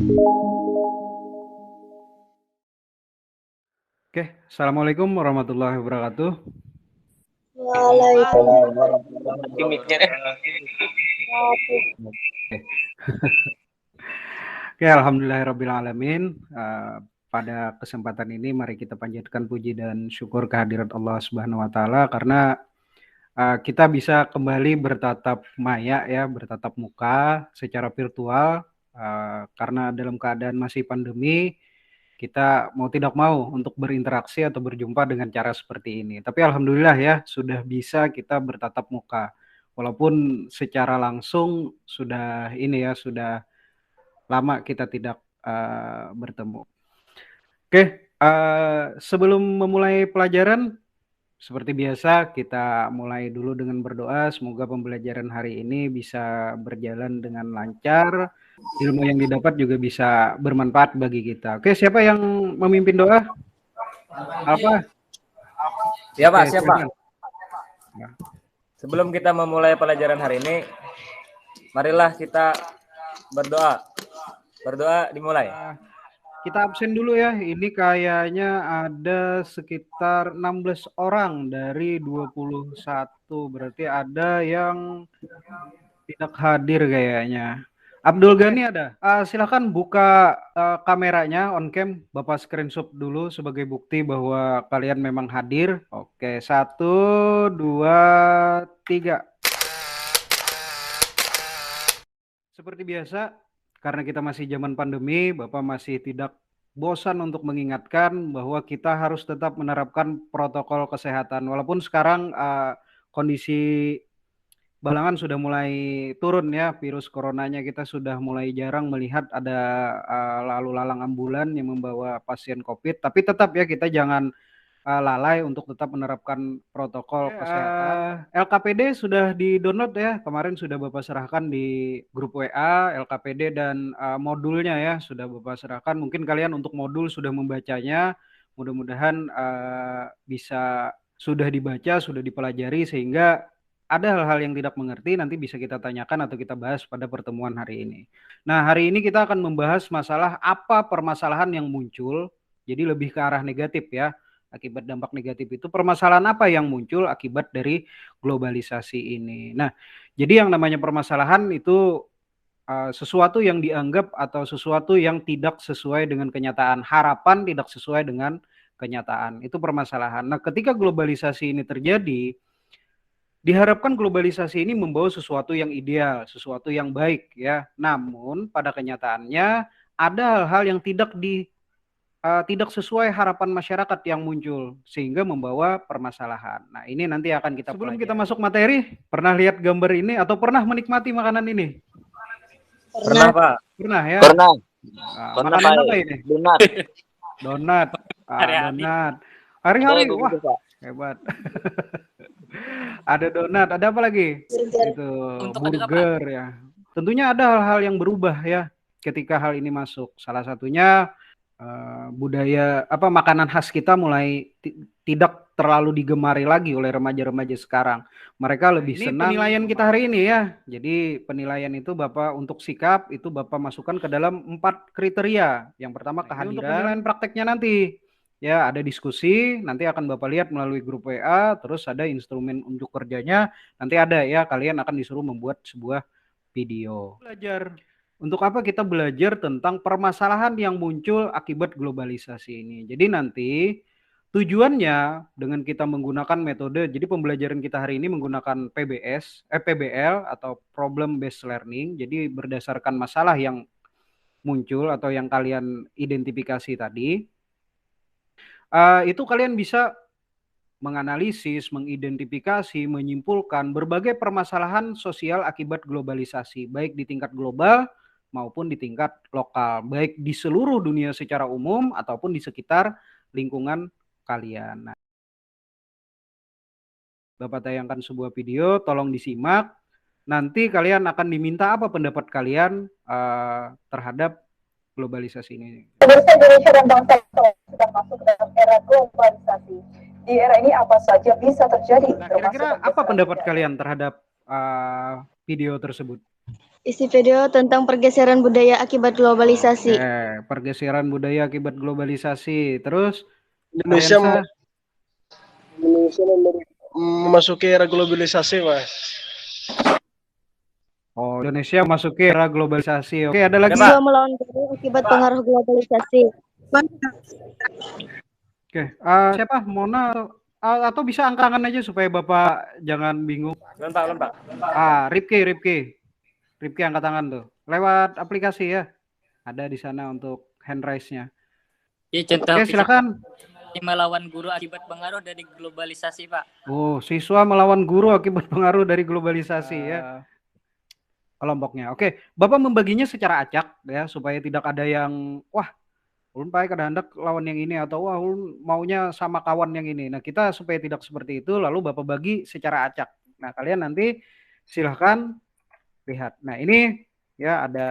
Oke, assalamualaikum warahmatullahi wabarakatuh. Waalaikumsalam. Oke, alhamdulillahirabbil alamin. Pada kesempatan ini mari kita panjatkan puji dan syukur kehadirat Allah Subhanahu wa taala karena kita bisa kembali bertatap maya ya, bertatap muka secara virtual karena dalam keadaan masih pandemi kita mau tidak mau untuk berinteraksi atau berjumpa dengan cara seperti ini. Tapi alhamdulillah ya sudah bisa kita bertatap muka. Walaupun secara langsung sudah ini ya sudah lama kita tidak bertemu. Oke, sebelum memulai pelajaran seperti biasa kita mulai dulu dengan berdoa. Semoga pembelajaran hari ini bisa berjalan dengan lancar. Ilmu yang didapat juga bisa bermanfaat bagi kita. Oke, siapa yang memimpin doa? Alfa? Ya Pak, Oke, siapa? silakan. Sebelum kita memulai pelajaran hari ini, marilah kita berdoa. Berdoa dimulai. Kita absen dulu ya. Ini kayaknya ada sekitar 16 orang dari 21. Berarti ada yang tidak hadir kayaknya. Abdul Ghani ada. Silakan buka kameranya on cam. Bapak screenshot dulu sebagai bukti bahwa kalian memang hadir. Oke, 1, 2, 3. Seperti biasa, karena kita masih zaman pandemi, Bapak masih tidak bosan untuk mengingatkan bahwa kita harus tetap menerapkan protokol kesehatan. Walaupun sekarang kondisi Balangan sudah mulai turun ya, virus coronanya kita sudah mulai jarang melihat ada lalu lalang ambulan yang membawa pasien COVID. Tapi tetap ya kita jangan lalai untuk tetap menerapkan protokol kesehatan. LKPD sudah di-download ya, kemarin sudah Bapak serahkan di grup WA, LKPD dan modulnya ya sudah Bapak serahkan. Mungkin kalian untuk modul sudah membacanya, mudah-mudahan bisa sudah dibaca, sudah dipelajari sehingga ada hal-hal yang tidak mengerti nanti bisa kita tanyakan atau kita bahas pada pertemuan hari ini. Nah, hari ini kita akan membahas masalah apa permasalahan yang muncul, jadi lebih ke arah negatif ya. Akibat dampak negatif itu permasalahan apa yang muncul akibat dari globalisasi ini. Nah, jadi yang namanya permasalahan itu sesuatu yang dianggap atau sesuatu yang tidak sesuai dengan kenyataan, harapan tidak sesuai dengan kenyataan. Itu permasalahan. Nah, ketika globalisasi ini terjadi, diharapkan globalisasi ini membawa sesuatu yang ideal, sesuatu yang baik ya. Namun pada kenyataannya ada hal-hal yang tidak sesuai harapan masyarakat yang muncul sehingga membawa permasalahan. Nah, ini nanti akan kita sebelum pelajari. Kita masuk materi, pernah lihat gambar ini atau pernah menikmati makanan ini? Pernah, Pak. Pernah ya? Pernah. Makanan Pak. apa ini? Donat. Donat. Donat. Hari-hari wah, hebat. Ada donat, ada apa lagi? Itu burger ya. Tentunya ada hal-hal yang berubah ya ketika hal ini masuk. Salah satunya budaya makanan khas kita mulai tidak terlalu digemari lagi oleh remaja-remaja sekarang. Mereka lebih senang. Penilaian kita hari ini ya. Jadi penilaian itu Bapak untuk sikap itu Bapak masukkan ke dalam 4 kriteria. Yang pertama kehadiran. Untuk penilaian prakteknya nanti ya ada diskusi, nanti akan Bapak lihat melalui grup WA, terus ada instrumen unjuk kerjanya, nanti ada ya kalian akan disuruh membuat sebuah video. Belajar. Untuk apa kita belajar tentang permasalahan yang muncul akibat globalisasi ini. Jadi nanti tujuannya dengan kita menggunakan metode, jadi pembelajaran kita hari ini menggunakan PBL atau Problem Based Learning, jadi berdasarkan masalah yang muncul atau yang kalian identifikasi tadi, itu kalian bisa menganalisis, mengidentifikasi, menyimpulkan berbagai permasalahan sosial akibat globalisasi, baik di tingkat global maupun di tingkat lokal, baik di seluruh dunia secara umum ataupun di sekitar lingkungan kalian. Nah, Bapak tayangkan sebuah video, tolong disimak. Nanti kalian akan diminta apa pendapat kalian terhadap globalisasi ini. Pemirsa Indonesia dan bangsa sedang masuk dalam era globalisasi. Di era ini apa saja bisa terjadi? Nah, kira-kira apa pendapat kalian terhadap video tersebut? Isi video tentang pergeseran budaya akibat globalisasi. Pergeseran budaya akibat globalisasi. Terus Indonesia Ariansa, memasuki era globalisasi, Mas. oh Indonesia masuki era globalisasi. Oke, ada lagi. Siswa melawan guru akibat pengaruh globalisasi. Oke, siapa? Mona atau bisa angka-angkan aja supaya Bapak jangan bingung. Belum Pak. Ripki angkat tangan tuh. Lewat aplikasi ya. Ada di sana untuk hand raise-nya. Ya, contoh Oke, silakan. melawan guru akibat pengaruh dari globalisasi, Pak. Oh, siswa melawan guru akibat pengaruh dari globalisasi ya. Kelompoknya. Oke, Bapak membaginya secara acak ya supaya tidak ada yang wah, ulun pakai kehendak lawan yang ini atau wah ulun maunya sama kawan yang ini. Nah, kita supaya tidak seperti itu lalu Bapak bagi secara acak. Nah, kalian nanti silahkan lihat. Nah, ini ya ada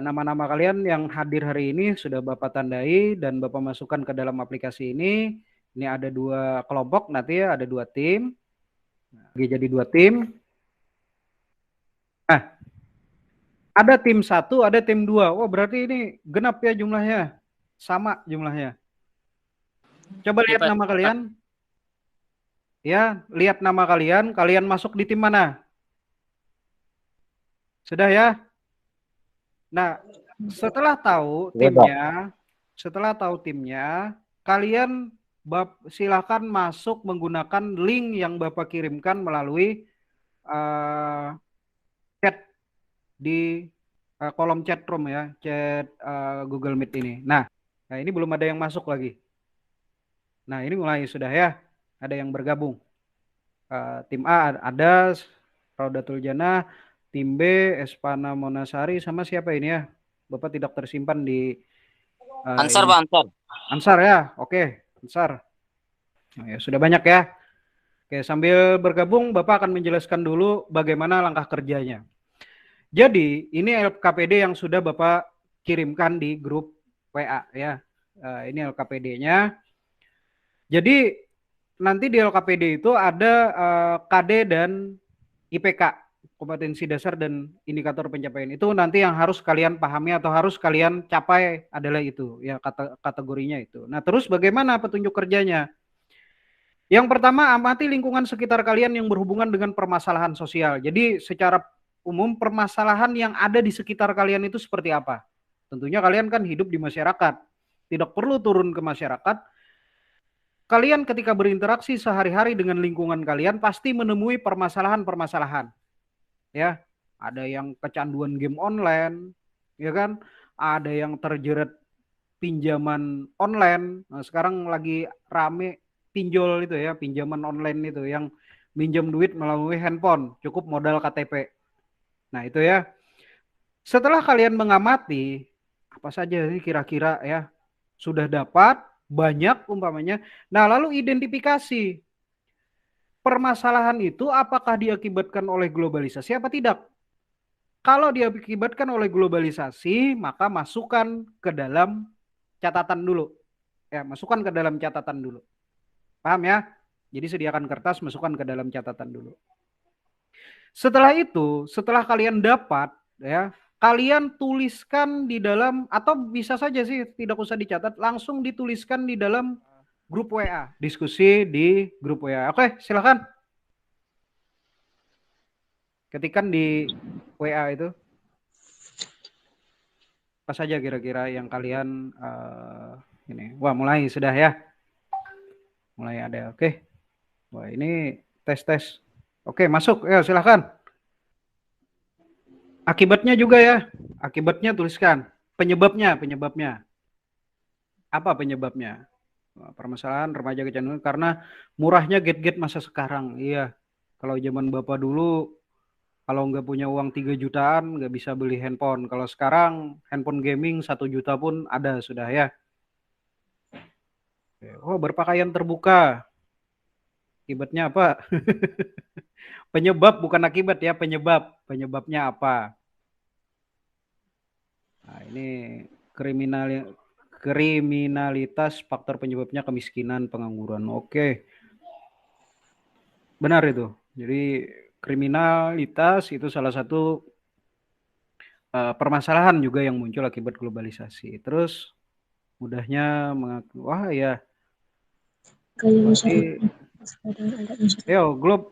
nama-nama kalian yang hadir hari ini sudah Bapak tandai dan Bapak masukkan ke dalam aplikasi ini. Ini ada 2 kelompok nanti ya, ada 2 tim. Bagi jadi 2 tim. Nah, ada tim 1, ada tim 2. Oh, berarti ini genap ya jumlahnya. Sama jumlahnya. Coba lihat nama kalian. Ya, lihat nama kalian. Kalian masuk di tim mana? Sudah ya? Nah, setelah tahu timnya, kalian silakan masuk menggunakan link yang Bapak kirimkan melalui chat di kolom chat room ya, chat Google Meet ini. Nah, ini belum ada yang masuk lagi. Nah, ini mulai sudah ya, ada yang bergabung. Tim A ada Raudatul Jannah, tim B Espana Monasari sama siapa ini ya? Bapak tidak tersimpan di Ansar, Pak, Ansar. Ansar ya, oke, Ansar. Oh, ya, sudah banyak ya. Oke, sambil bergabung Bapak akan menjelaskan dulu bagaimana langkah kerjanya. Jadi, ini LKPD yang sudah Bapak kirimkan di grup WA ya. Ini LKPD-nya. Jadi, nanti di LKPD itu ada KD dan IPK, kompetensi dasar dan indikator pencapaian. Itu nanti yang harus kalian pahami atau harus kalian capai adalah itu, ya kategorinya itu. Nah, terus bagaimana petunjuk kerjanya? Yang pertama, amati lingkungan sekitar kalian yang berhubungan dengan permasalahan sosial. Jadi, secara umum permasalahan yang ada di sekitar kalian itu seperti apa? Tentunya kalian kan hidup di masyarakat. Tidak perlu turun ke masyarakat. Kalian ketika berinteraksi sehari-hari dengan lingkungan kalian pasti menemui permasalahan-permasalahan. Ya, ada yang kecanduan game online, ya kan? Ada yang terjerat pinjaman online. Nah, sekarang lagi rame pinjol itu ya, pinjaman online itu yang minjem duit melalui handphone, cukup modal KTP. Nah, itu ya. Setelah kalian mengamati apa saja ini kira-kira ya sudah dapat banyak umpamanya. Nah, lalu identifikasi permasalahan itu apakah diakibatkan oleh globalisasi apa tidak? Kalau diakibatkan oleh globalisasi, maka masukkan ke dalam catatan dulu. Ya, masukkan ke dalam catatan dulu. Paham ya? Jadi sediakan kertas, masukkan ke dalam catatan dulu. Setelah itu, setelah kalian dapat, ya, kalian tuliskan di dalam, atau bisa saja sih tidak usah dicatat, langsung dituliskan di dalam grup WA, diskusi di grup WA. Oke, silakan. Ketikan di WA itu. Apa saja kira-kira yang kalian ini. Wah, mulai sudah ya. Mulai ada. Oke. Wah, ini tes. Oke, masuk. Ya, silakan. Akibatnya juga ya. Akibatnya tuliskan. Penyebabnya. Apa penyebabnya? Permasalahan remaja kecanduan karena murahnya gadget masa sekarang. Iya. Kalau zaman Bapak dulu kalau nggak punya uang 3 jutaan nggak bisa beli handphone. Kalau sekarang handphone gaming 1 juta pun ada sudah ya. Oh, berpakaian terbuka. Akibatnya apa? Penyebab bukan akibat ya, penyebab. Penyebabnya apa? Nah, ini kriminalitas faktor penyebabnya kemiskinan, pengangguran. Oke. Benar itu. Jadi kriminalitas itu salah satu permasalahan juga yang muncul akibat globalisasi. Terus mudahnya wah ya, berarti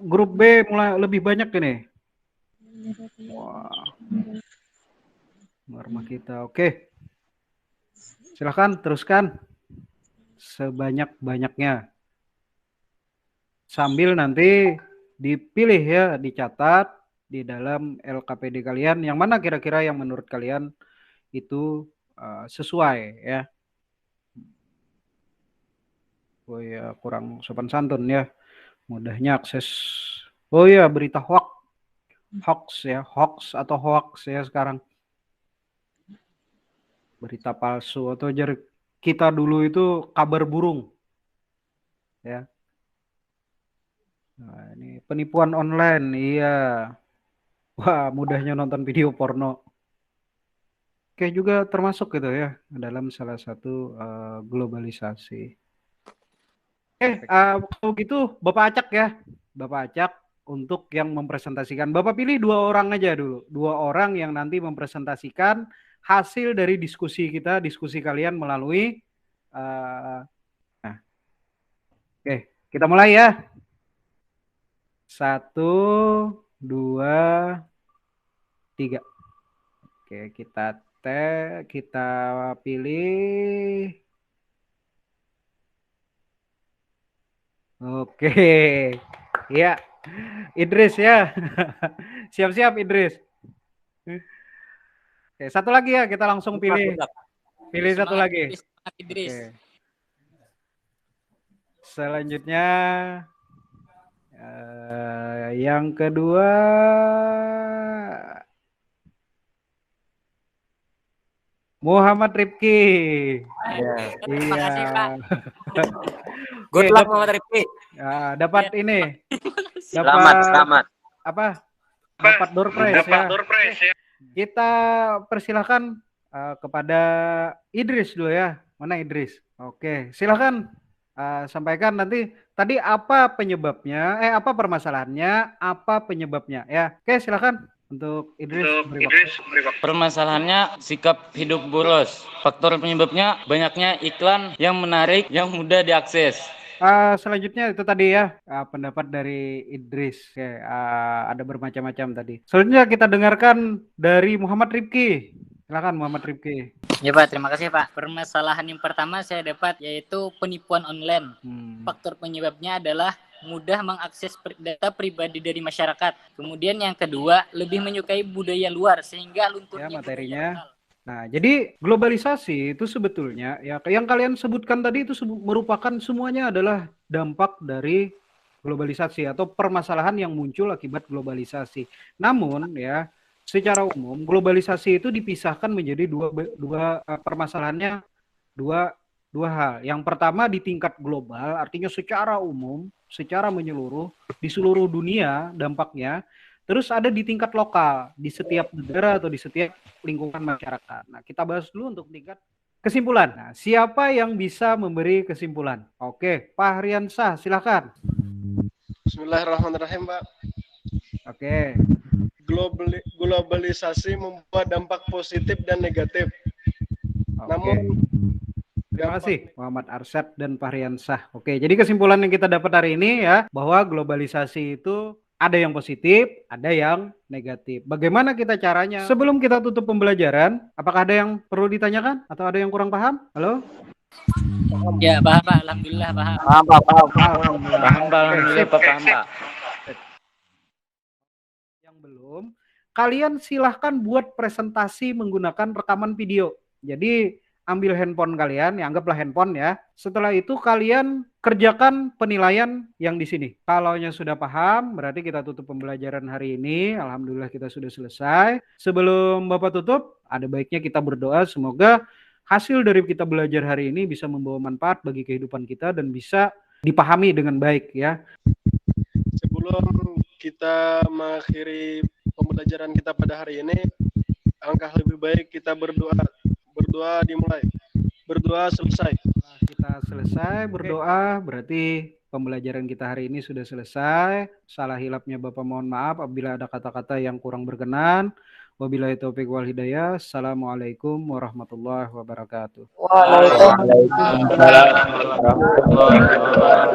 grup B mulai lebih banyak ini. Wah, norma kita. Oke. Silahkan teruskan sebanyak-banyaknya. Sambil nanti dipilih ya, dicatat di dalam LKPD kalian yang mana kira-kira yang menurut kalian itu sesuai ya. Oh ya, kurang sopan santun ya. Mudahnya akses. Oh ya, berita hoax ya, hoax atau hoax ya sekarang. Berita palsu atau kita dulu itu kabar burung. Ya. Nah, ini penipuan online, iya. Wah, mudahnya nonton video porno. Oke, juga termasuk gitu ya dalam salah satu globalisasi. Kalau gitu Bapak Acak ya. Bapak Acak untuk yang mempresentasikan. Bapak pilih 2 orang aja dulu. 2 orang yang nanti mempresentasikan hasil dari diskusi kita, diskusi kalian melalui oke, kita mulai ya. 1, 2, 3. Oke, kita pilih. Oke. Ya. Idris ya. Siap-siap Idris. Oke, satu lagi ya, kita langsung pilih. Pilih satu lagi. Idris. Oke. Selanjutnya yang kedua Muhammad Rifki. Terima kasih, Pak. Good luck Muhammad Rifki. Dapat ini. Selamat. Apa? Dapat door prize ya. Kita persilahkan kepada Idris dulu ya. Mana Idris? Oke, silakan sampaikan nanti tadi apa penyebabnya, apa permasalahannya, apa penyebabnya ya. Oke, silakan untuk Idris. Permasalahannya sikap hidup boros. Faktor penyebabnya banyaknya iklan yang menarik, yang mudah diakses. Selanjutnya itu tadi ya pendapat dari Idris. Oke, ada bermacam-macam tadi. Selanjutnya kita dengarkan dari Muhammad Rifki. Silakan Muhammad Rifki. Ya Pak, terima kasih Pak. Permasalahan yang pertama saya dapat yaitu penipuan online. Faktor penyebabnya adalah mudah mengakses data pribadi dari masyarakat. Kemudian yang kedua, lebih menyukai budaya luar sehingga lunturnya ya materinya. Nah, jadi globalisasi itu sebetulnya ya yang kalian sebutkan tadi itu merupakan semuanya adalah dampak dari globalisasi atau permasalahan yang muncul akibat globalisasi. Namun ya secara umum globalisasi itu dipisahkan menjadi dua permasalahannya dua hal. Yang pertama di tingkat global, artinya secara umum, secara menyeluruh di seluruh dunia dampaknya. Terus ada di tingkat lokal, di setiap negara atau di setiap lingkungan masyarakat. Nah, kita bahas dulu untuk tingkat kesimpulan. Nah, siapa yang bisa memberi kesimpulan? Oke, Pak Hriansah, silakan. Bismillahirrahmanirrahim, Pak. Oke. Globalisasi membawa dampak positif dan negatif. Namun terima kasih Muhammad Arsyad dan Pak Hriansah. Oke, jadi kesimpulan yang kita dapat hari ini ya bahwa globalisasi itu ada yang positif, ada yang negatif. Bagaimana kita caranya? Sebelum kita tutup pembelajaran, apakah ada yang perlu ditanyakan atau ada yang kurang paham? Halo? Ya, paham Pak. Alhamdulillah paham. Paham Pak. Alhamdulillah paham Pak. Yang belum, kalian silahkan buat presentasi menggunakan rekaman video. Jadi ambil handphone kalian, ya anggaplah handphone ya. Setelah itu kalian kerjakan penilaian yang di sini. Kalaunya sudah paham, berarti kita tutup pembelajaran hari ini. Alhamdulillah kita sudah selesai. Sebelum Bapak tutup, ada baiknya kita berdoa semoga hasil dari kita belajar hari ini bisa membawa manfaat bagi kehidupan kita dan bisa dipahami dengan baik ya. Sebelum kita mengakhiri pembelajaran kita pada hari ini, alangkah lebih baik kita berdoa dimulai. Berdoa selesai. Kita selesai berdoa, berarti pembelajaran kita hari ini sudah selesai. Salah hilapnya Bapak mohon maaf apabila ada kata-kata yang kurang berkenan. Wabillahi taufiq wal hidayah. Assalamualaikum warahmatullahi wabarakatuh. Waalaikumsalam. Waalaikumsalam warahmatullahi wabarakatuh.